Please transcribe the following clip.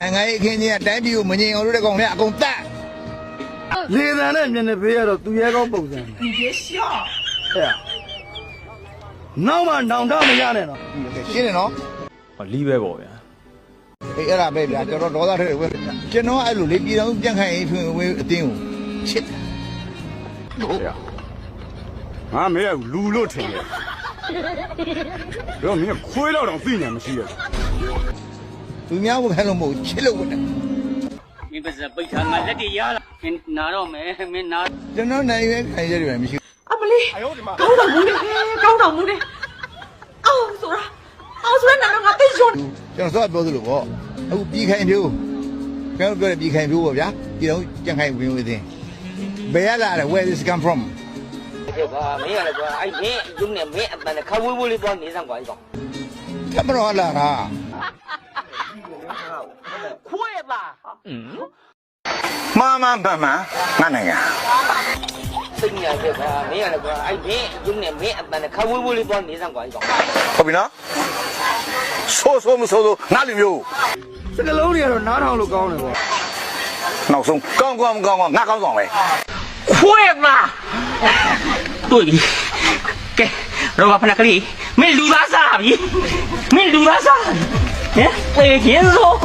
ငါရဲ့အခင်းကြီးကတိုင်းပြည်ကိုမငြိမ်အောင်လုပ်တဲ့ကောင်များအကုန်တတ်လေတံနဲ့မျက်နှာဖေးရတော့သူရဲကောင်းပုံစံ你别笑。ဟဲ့နောက်မှနောင်တမရနဲ့တော့ ရှင်းတယ်နော် ဟောလီးပဲပေါ့ဗျာ အေးအဲ့ဒါပဲဗျာကျွန်တော်ဒေါသထွက်ဝဲကျွန်တော်အဲ့လိုလေပြည်တော်ပြန်ခိုင်းရင်ထွင်ဝဲအတင်းကိုချစ်တယ် ငါမဲလူလို့ထင်တယ်တော့မင်းခွေးတော့တော့သိနေမှရှိရ သူများကိုဖမ်းလို့မဟုတ်ချစ်လို့ဝင်တယ် မင်းပါစပိတ်ထားငါလက်တွေရလာမင်းနာတော့မယ်မင်းနာ ကျွန်တော်နိုင်ရွေးခိုင်းရတယ်မရှိ 阿不哩，高到木的，高到木的。哦，说了，哦，说了，难道我对兄弟？ ကျွန်တော်စောပြောသလိုပေါ့အခုပြီးခိုင်းဖြိုးကျွန်တော်ပြောတယ်ပြီးခိုင်းဖြိုးပေါ့ဗျာပြည်တော်ပြန်ခိုင်းဝင်ဝင်တင်ဘယ်ရလာလဲ where this come from 这个没有了，说哎没用的没，但是看微博里边你上过一个， ထပ်မတော်လာတာ 会吧？ မှန်မှန်မှန်မှန်ငါနိုင်ငံ 真的这个没有了，说哎没用的没，但是看微博里边你上过一个。 ဟုတ်ပြီနော်ဆိုးမဆိုးငါလူမျိုး စကလုံးတွေကတော့နားထောင်လို့ကောင်းတယ်ပေါ့ နောက်ဆုံးကောင်းကောင်းမကောင်းကောင်းငါကောင်းဆောင်ပဲ 会吧？对，给，老板那个里没撸大傻逼，没撸大傻，哎，北京说。